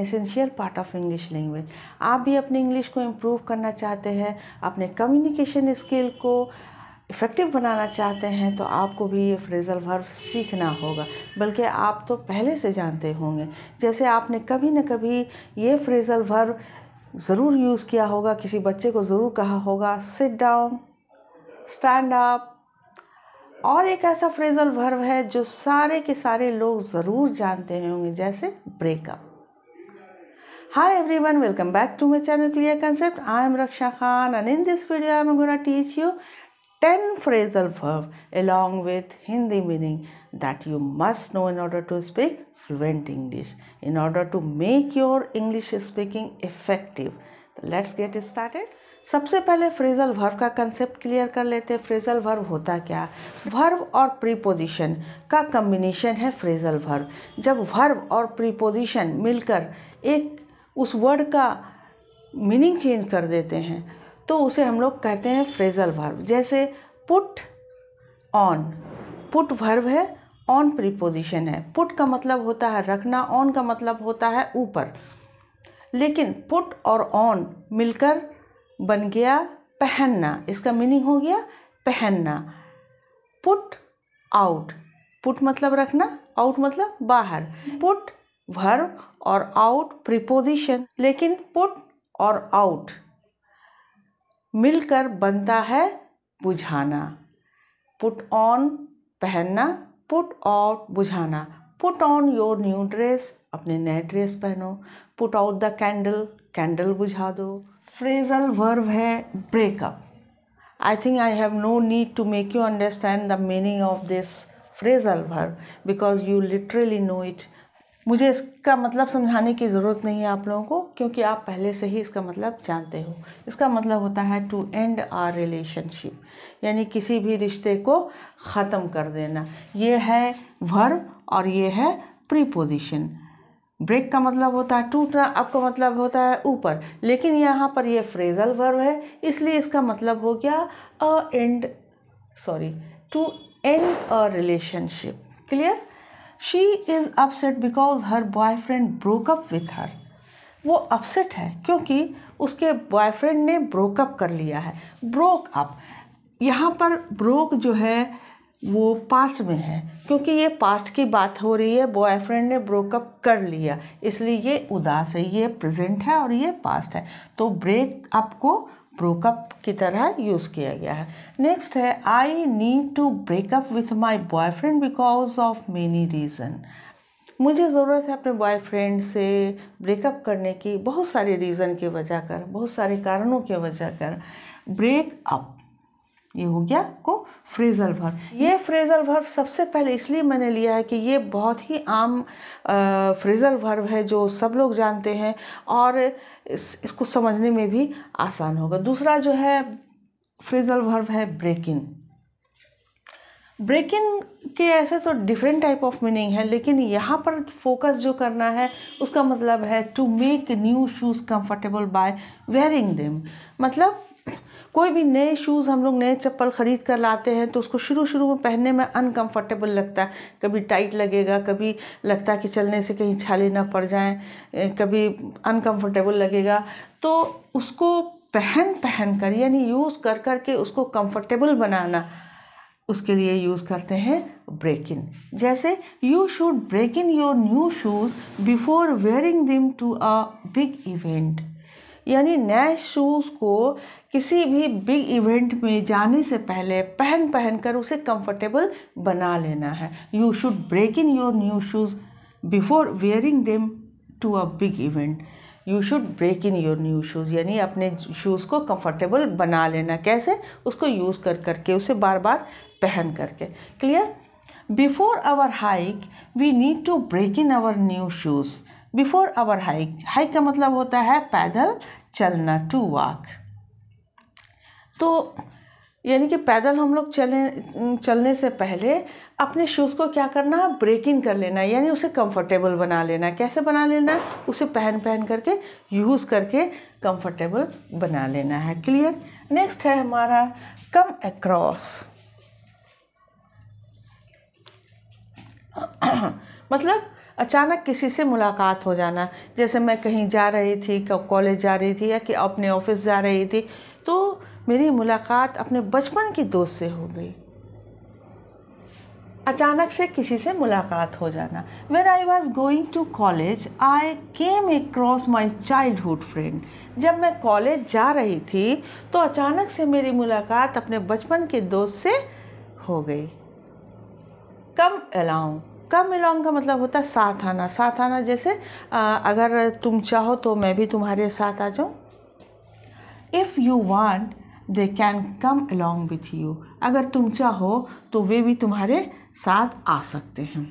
Essential part of English language. आप भी अपनी इंग्लिश को इम्प्रूव करना चाहते हैं, अपने कम्युनिकेशन स्किल को इफ़ेक्टिव बनाना चाहते हैं, तो आपको भी ये फ्रेज़ल वर्ब सीखना होगा। बल्कि आप तो पहले से जानते होंगे, जैसे आपने कभी न कभी ये फ्रेज़ल वर्ब ज़रूर यूज़ किया होगा, किसी बच्चे को ज़रूर कहा होगा सिट डाउन, स्टैंड अप। और एक ऐसा फ्रेज़ल वर्ब है जो सारे के सारे लोग ज़रूर जानते होंगे, जैसे breakup. Hi everyone, welcome back to my channel Clear Concept. I am Raksha Khan, and in this video I am going to teach you 10 phrasal verbs along with Hindi meaning that you must know in order to speak fluent English, in order to make your English speaking effective. So let's get started. सबसे पहले phrasal verb का concept clear कर लेते हैं। Phrasal verb होता क्या? Verb और preposition का कम्बिनेशन है फ्रेज़ल वर्ब। जब वर्ब और प्रीपोजिशन मिलकर एक उस वर्ड का मीनिंग चेंज कर देते हैं तो उसे हम लोग कहते हैं फ्रेज़ल वर्ब। जैसे पुट ऑन, पुट वर्ब है, ऑन प्रीपोजिशन है। पुट का मतलब होता है रखना, ऑन का मतलब होता है ऊपर। लेकिन पुट और ऑन मिलकर बन गया पहनना, इसका मीनिंग हो गया पहनना। पुट आउट, पुट मतलब रखना, आउट मतलब बाहर। पुट वर्ब और आउट प्रीपोजिशन, लेकिन पुट और आउट मिलकर बनता है बुझाना। पुट ऑन पहनना, पुट आउट बुझाना। Put on your new dress, अपने नए ड्रेस पहनो। Put out the candle, candle बुझा दो। फ्रेज़ल वर्ब है breakup. I think I have no need to make you understand the meaning of this phrasal verb because you literally know it. मुझे इसका मतलब समझाने की ज़रूरत नहीं है आप लोगों को, क्योंकि आप पहले से ही इसका मतलब जानते हो। इसका मतलब होता है टू एंड आ रिलेशनशिप, यानी किसी भी रिश्ते को ख़त्म कर देना। ये है वर्ब और ये है प्रीपोजिशन। ब्रेक का मतलब होता है टूटना, अप का मतलब होता है ऊपर, लेकिन यहाँ पर ये फ्रेज़ल वर्ब है, इसलिए इसका मतलब हो गया to end a relationship. Clear? She is upset because her boyfriend broke up with her. वो अपसेट है क्योंकि उसके बॉयफ्रेंड ने ब्रोकअप कर लिया है। ब्रोक अप, यहाँ पर ब्रोक जो है वो पास्ट में है, क्योंकि ये पास्ट की बात हो रही है। बॉयफ्रेंड ने ब्रोकअप कर लिया, इसलिए ये उदास है। ये प्रेजेंट है और ये पास्ट है, तो ब्रेक अप को ब्रोकअप की तरह यूज़ किया गया है। नेक्स्ट है I need to break up with my boyfriend because of many reason. मुझे ज़रूरत है अपने बॉयफ्रेंड से ब्रेकअप करने की बहुत सारे रीज़न की वजह कर, बहुत सारे कारणों की वजह कर। ब्रेक अप, ये हो गया को फ्रेज़ल वर्ब। ये फ्रेज़ल वर्ब सबसे पहले इसलिए मैंने लिया है कि ये बहुत ही आम फ्रेज़ल वर्ब है जो सब लोग जानते हैं और इसको समझने में भी आसान होगा। दूसरा जो है फ्रेज़ल वर्ब है ब्रेक इन। ब्रेक इन के ऐसे तो डिफरेंट टाइप ऑफ मीनिंग है, लेकिन यहाँ पर फोकस जो करना है उसका मतलब है to make new shoes comfortable by wearing them. मतलब कोई भी नए शूज़, हम लोग नए चप्पल ख़रीद कर लाते हैं तो उसको शुरू में पहनने में अनकंफर्टेबल लगता है। कभी टाइट लगेगा, कभी लगता है कि चलने से कहीं छाले ना पड़ जाएं, कभी अनकंफर्टेबल लगेगा। तो उसको पहन कर यानी यूज़ कर के उसको कंफर्टेबल बनाना, उसके लिए यूज़ करते हैं ब्रेक इन। जैसे you should break in your new shoes before wearing them to a big event. यानी नए शूज़ को किसी भी बिग इवेंट में जाने से पहले पहन कर उसे कंफर्टेबल बना लेना है। You should break in your new shoes before wearing them to a big event. You should break in your new shoes, यानी अपने शूज़ को कंफर्टेबल बना लेना। कैसे? उसको यूज़ करके, उसे बार बार पहन करके। Clear? Before our hike we need to break in our new shoes. Before our hike, hike का मतलब होता है पैदल चलना, टू वॉक। तो यानी कि पैदल हम लोग चलने से पहले अपने शूज़ को क्या करना है? ब्रेक इन कर लेना, यानी उसे कंफर्टेबल बना लेना। कैसे बना लेना? उसे पहन करके, यूज़ करके कंफर्टेबल बना लेना है। क्लियर? नेक्स्ट है हमारा कम अक्रॉस। मतलब अचानक किसी से मुलाकात हो जाना, जैसे मैं कहीं जा रही थी, कॉलेज जा रही थी या कि अपने ऑफिस जा रही थी, तो मेरी मुलाकात अपने बचपन की दोस्त से हो गई। अचानक से किसी से मुलाकात हो जाना। When I was going to college, I came across my childhood friend. जब मैं कॉलेज जा रही थी तो अचानक से मेरी मुलाकात अपने बचपन के दोस्त से हो गई। Come along. Come along का मतलब होता है साथ आना। साथ आना जैसे अगर तुम चाहो तो मैं भी तुम्हारे साथ आ जाऊँ। If you want, they can come along with you. अगर तुम चाहो तो वे भी तुम्हारे साथ आ सकते हैं।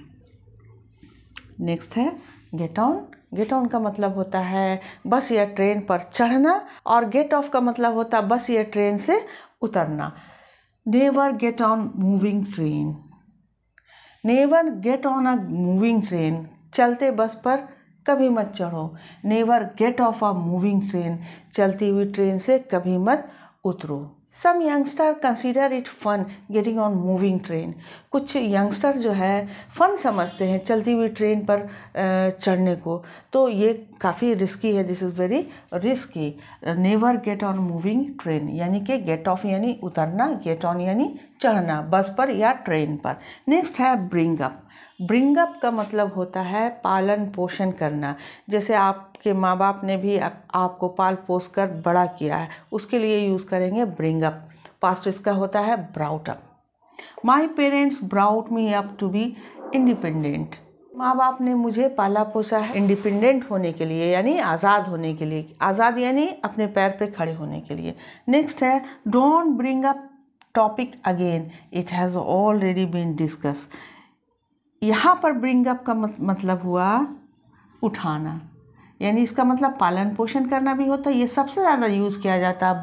नेक्स्ट है गेट ऑन। गेट ऑन का मतलब होता है बस या ट्रेन पर चढ़ना, और गेट ऑफ का मतलब होता है बस या ट्रेन से उतरना। Never get on moving train. Never get on a moving train, चलते बस पर कभी मत चढ़ो। Never get off a moving train, चलती हुई ट्रेन से कभी मत उतरो। Some youngster consider it fun getting on moving train. कुछ यंगस्टर जो है फन समझते हैं चलती हुई ट्रेन पर चढ़ने को, तो ये काफ़ी रिस्की है। This is very risky. Never get on moving train यानी कि गेट ऑफ यानी उतरना, गेट ऑन यानी चढ़ना बस पर या ट्रेन पर। नेक्स्ट है ब्रिंग अप। ब्रिंग अप का मतलब होता है पालन पोषण करना। जैसे आपके माँ बाप ने भी आपको पाल पोस कर बड़ा किया है, उसके लिए यूज़ करेंगे ब्रिंग अप। पास्ट इसका होता है brought up. My parents brought me up to be independent. माँ बाप ने मुझे पाला पोसा है इंडिपेंडेंट होने के लिए, यानी आज़ाद होने के लिए। आज़ाद यानी अपने पैर पे खड़े होने के लिए। नेक्स्ट है don't bring up topic again, it has already been discuss. यहाँ पर ब्रिंग अप का मतलब हुआ उठाना, यानी इसका मतलब पालन पोषण करना भी होता है। ये सबसे ज़्यादा यूज़ किया जाता है।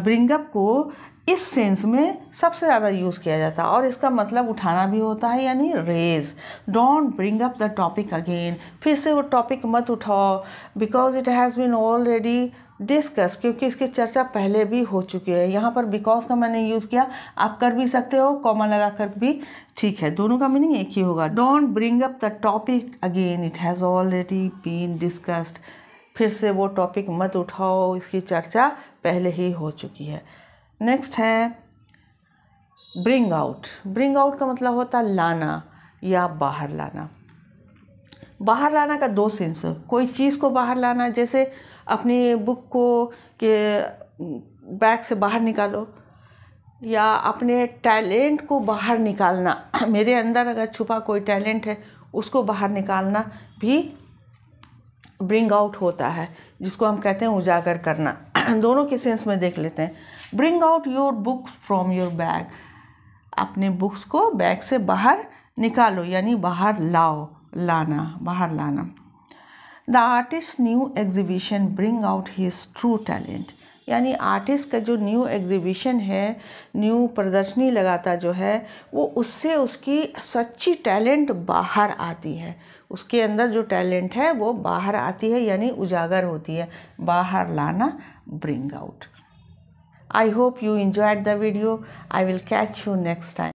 ब्रिंग अप को इस सेंस में सबसे ज़्यादा यूज़ किया जाता है, और इसका मतलब उठाना भी होता है, यानी raise. Don't bring up the topic again, फिर से वो टॉपिक मत उठाओ। Because it has been already discuss, क्योंकि इसकी चर्चा पहले भी हो चुकी है। यहाँ पर बिकॉज का मैंने यूज़ किया, आप कर भी सकते हो कॉमा लगा कर भी, ठीक है, दोनों का मीनिंग एक ही होगा। Don't bring up the topic again, it has already been discussed. फिर से वो टॉपिक मत उठाओ, इसकी चर्चा पहले ही हो चुकी है। नेक्स्ट है ब्रिंग आउट। ब्रिंग आउट का मतलब होता है लाना या बाहर लाना। बाहर लाना का दो सेंस है। कोई चीज़ को बाहर लाना, जैसे अपनी बुक को के बैग से बाहर निकालो, या अपने टैलेंट को बाहर निकालना। मेरे अंदर अगर छुपा कोई टैलेंट है उसको बाहर निकालना भी ब्रिंग आउट होता है, जिसको हम कहते हैं उजागर करना। दोनों के सेंस में देख लेते हैं। Bring out your books from your bag, अपने बुक्स को बैग से बाहर निकालो, यानी बाहर लाओ, लाना, बाहर लाना। The artist new exhibition bring out his true talent, यानी आर्टिस्ट का जो न्यू एग्जीबिशन है, न्यू प्रदर्शनी लगाता जो है, वो उससे उसकी सच्ची टैलेंट बाहर आती है। उसके अंदर जो टैलेंट है वो बाहर आती है, यानी उजागर होती है। बाहर लाना, bring out. I hope you enjoyed the video. I will catch you next time.